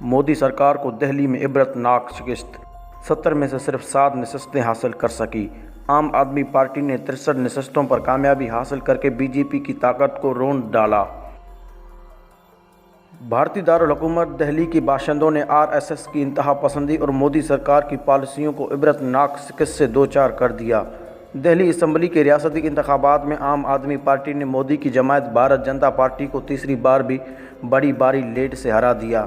مودی سرکار کو دہلی میں عبرتناک شکست، 70 میں سے صرف 7 نشستیں حاصل کر سکی۔ عام آدمی پارٹی نے 63 نشستوں پر کامیابی حاصل کر کے بی جے پی کی طاقت کو روند ڈالا۔ بھارتی دارالحکومت دہلی کے باشندوں نے آر ایس ایس کی انتہا پسندی اور مودی سرکار کی پالیسیوں کو عبرتناک شکست سے دوچار کر دیا۔ دہلی اسمبلی کے ریاستی انتخابات میں عام آدمی پارٹی نے مودی کی جماعت بھارت جنتا پارٹی کو تیسری بار بھی بڑی لیڈ سے ہرا دیا۔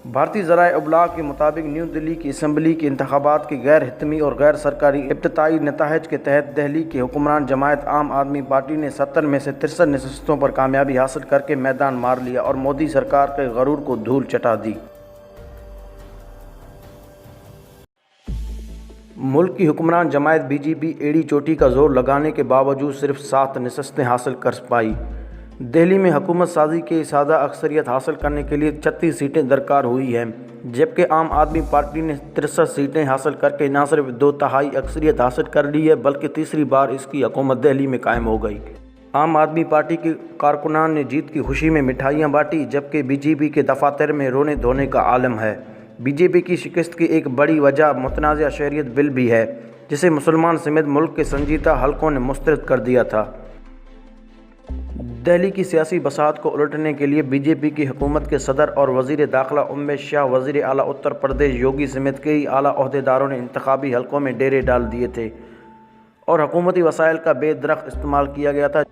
بھارتی ذرائع ابلاغ کے مطابق نیو دہلی کی اسمبلی کے انتخابات کے غیر حتمی اور غیر سرکاری ابتدائی نتائج کے تحت دہلی کی حکمران جماعت عام آدمی پارٹی نے 70 میں سے 63 نشستوں پر کامیابی حاصل کر کے میدان مار لیا اور مودی سرکار کے غرور کو دھول چٹا دی۔ ملک کی حکمران جماعت بی جے پی ایڑی چوٹی کا زور لگانے کے باوجود صرف 7 نشستیں حاصل کر پائی۔ دہلی میں حکومت سازی کے سادہ اکثریت حاصل کرنے کے لیے 36 سیٹیں درکار ہوئی ہیں، جبکہ عام آدمی پارٹی نے 63 سیٹیں حاصل کر کے نہ صرف 2/3 اکثریت حاصل کر لی ہے بلکہ تیسری بار اس کی حکومت دہلی میں قائم ہو گئی۔ عام آدمی پارٹی کے کارکنان نے جیت کی خوشی میں مٹھائیاں بانٹی، جبکہ بی جے پی کے دفاتر میں رونے دھونے کا عالم ہے۔ بی جے پی کی شکست کی ایک بڑی وجہ متنازع شہریت بل بھی ہے، جسے مسلمان سمیت ملک کے سنجیدہ حلقوں نے مسترد کر دیا تھا۔ دہلی کی سیاسی بساط کو الٹنے کے لیے بی جے پی کی حکومت کے صدر اور وزیر داخلہ امیت شاہ، وزیر اعلیٰ اتر پردیش یوگی سمیت کئی اعلیٰ عہدیداروں نے انتخابی حلقوں میں ڈیرے ڈال دیے تھے اور حکومتی وسائل کا بے درخت استعمال کیا گیا تھا،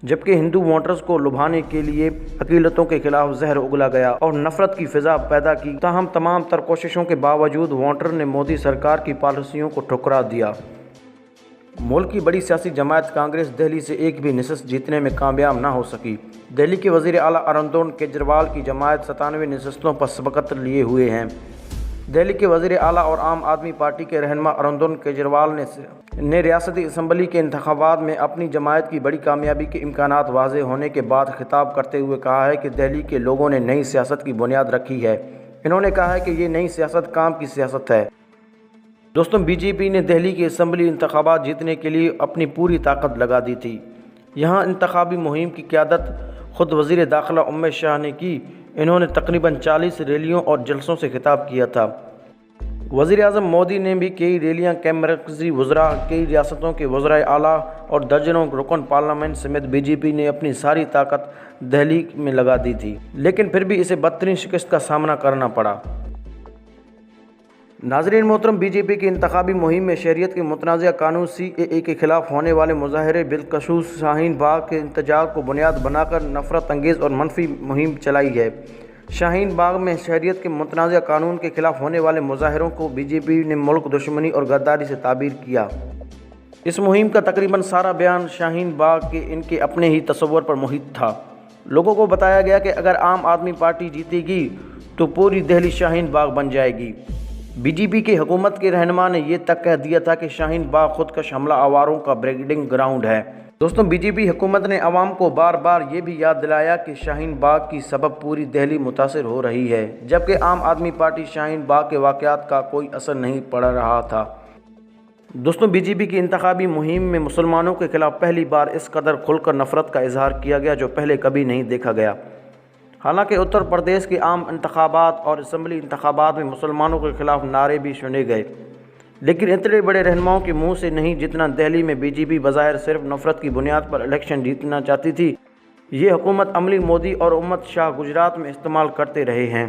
جبکہ ہندو ووٹرز کو لبھانے کے لیے اقلیتوں کے خلاف زہر اگلا گیا اور نفرت کی فضا پیدا کی۔ تاہم تمام تر کوششوں کے باوجود ووٹر نے مودی سرکار کی پالیسیوں کو ٹھکرا دیا۔ ملک کی بڑی سیاسی جماعت کانگریس دہلی سے ایک بھی نشست جیتنے میں کامیاب نہ ہو سکی۔ دہلی کے وزیر اعلیٰ اروند کیجریوال کی جماعت 97 نشستوں پر سبقت لیے ہوئے ہیں۔ دہلی کے وزیر اعلیٰ اور عام آدمی پارٹی کے رہنما اروند کیجریوال نے ریاستی اسمبلی کے انتخابات میں اپنی جماعت کی بڑی کامیابی کے امکانات واضح ہونے کے بعد خطاب کرتے ہوئے کہا ہے کہ دہلی کے لوگوں نے نئی سیاست کی بنیاد رکھی ہے۔ انہوں نے کہا ہے کہ یہ نئی سیاست کام کی سیاست ہے۔ دوستوں، بی جے پی نے دہلی کے اسمبلی انتخابات جیتنے کے لیے اپنی پوری طاقت لگا دی تھی۔ یہاں انتخابی مہم کی قیادت خود وزیر داخلہ امیت شاہ نے کی۔ انہوں نے تقریباً 40 ریلیوں اور جلسوں سے خطاب کیا تھا۔ وزیر اعظم مودی نے بھی کئی ریلیاں، کئی مرکزی وزراء، کئی ریاستوں کے وزرائے اعلیٰ اور درجنوں رکن پارلیمنٹ سمیت بی جے پی نے اپنی ساری طاقت دہلی میں لگا دی تھی، لیکن پھر بھی اسے بدترین شکست کا سامنا کرنا پڑا۔ ناظرین محترم، بی جے پی کی انتخابی مہم میں شہریت کے متنازع قانون سی اے اے کے خلاف ہونے والے مظاہرے، بالخصوص شاہین باغ کے احتجاج کو بنیاد بنا کر نفرت انگیز اور منفی مہم چلائی ہے۔ شاہین باغ میں شہریت کے متنازع قانون کے خلاف ہونے والے مظاہروں کو بی جے پی نے ملک دشمنی اور غداری سے تعبیر کیا۔ اس مہم کا تقریباً سارا بیان شاہین باغ کے ان کے اپنے ہی تصور پر محیط تھا۔ لوگوں کو بتایا گیا کہ اگر عام آدمی پارٹی جیتے گی تو پوری دہلی شاہین باغ بن جائے گی۔ بی جے پی کی حکومت کے رہنما نے یہ تک کہہ دیا تھا کہ شاہین باغ خودکش حملہ آوروں کا بریڈنگ گراؤنڈ ہے۔ دوستوں، بی جے پی حکومت نے عوام کو بار بار یہ بھی یاد دلایا کہ شاہین باغ کی سبب پوری دہلی متاثر ہو رہی ہے، جبکہ عام آدمی پارٹی شاہین باغ کے واقعات کا کوئی اثر نہیں پڑ رہا تھا۔ دوستوں، بی جے پی کی انتخابی مہم میں مسلمانوں کے خلاف پہلی بار اس قدر کھل کر نفرت کا اظہار کیا گیا جو پہلے کبھی نہیں دیکھا گیا۔ حالانکہ اتر پردیش کے عام انتخابات اور اسمبلی انتخابات میں مسلمانوں کے خلاف نعرے بھی سنے گئے، لیکن اتنے بڑے رہنماؤں کے منہ سے نہیں جتنا دہلی میں بی جے پی بظاہر صرف نفرت کی بنیاد پر الیکشن جیتنا چاہتی تھی۔ یہ حکومت عملی مودی اور امت شاہ گجرات میں استعمال کرتے رہے ہیں۔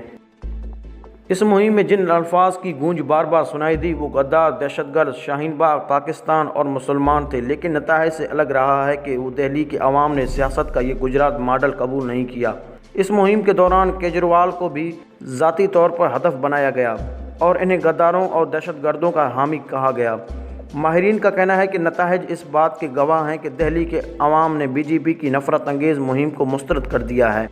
اس مہم میں جن الفاظ کی گونج بار بار سنائی دی وہ غدار، دہشت گرد، شاہین باغ، پاکستان اور مسلمان تھے، لیکن نتائج سے الگ رہا ہے کہ وہ دہلی کے عوام نے سیاست کا یہ گجرات ماڈل قبول نہیں کیا۔ اس مہم کے دوران کیجریوال کو بھی ذاتی طور پر ہدف بنایا گیا اور انہیں غداروں اور دہشت گردوں کا حامی کہا گیا۔ ماہرین کا کہنا ہے کہ نتائج اس بات کے گواہ ہیں کہ دہلی کے عوام نے بی جے پی کی نفرت انگیز مہم کو مسترد کر دیا ہے۔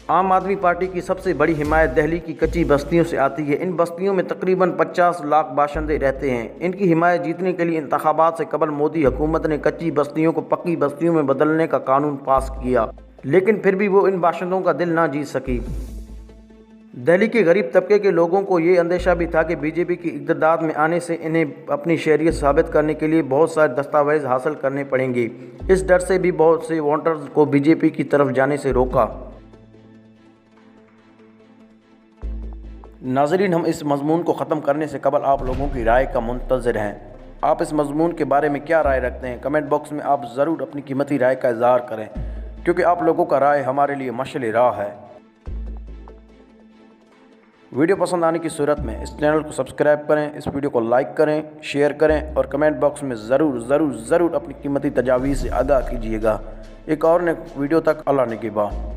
عام آدمی پارٹی کی سب سے بڑی حمایت دہلی کی کچی بستیوں سے آتی ہے۔ ان بستیوں میں تقریباً 50 لاکھ باشندے رہتے ہیں۔ ان کی حمایت جیتنے کے لیے انتخابات سے قبل مودی حکومت نے کچی بستیوں کو پکی بستیوں میں بدلنے کا قانون پاس کیا، لیکن پھر بھی وہ ان باشندوں کا دل نہ جیت سکی۔ دہلی کے غریب طبقے کے لوگوں کو یہ اندیشہ بھی تھا کہ بی جے پی کی اقتدار میں آنے سے انہیں اپنی شہریت ثابت کرنے کے لیے بہت سارے دستاویز حاصل کرنے پڑیں گے۔ اس ڈر سے بھی بہت سے ووٹرز کو بی جے پی کی طرف جانے سے روکا۔ ناظرین، ہم اس مضمون کو ختم کرنے سے قبل آپ لوگوں کی رائے کا منتظر ہیں۔ آپ اس مضمون کے بارے میں کیا رائے رکھتے ہیں؟ کمنٹ باکس میں آپ ضرور اپنی قیمتی رائے کا اظہار کریں، کیونکہ آپ لوگوں کا رائے ہمارے لیے مشعل راہ ہے۔ ویڈیو پسند آنے کی صورت میں اس چینل کو سبسکرائب کریں، اس ویڈیو کو لائک کریں، شیئر کریں اور کمنٹ باکس میں ضرور اپنی قیمتی تجاویز ادا کیجیے گا۔ ایک اور نئے ویڈیو تک اللہ نگہباں۔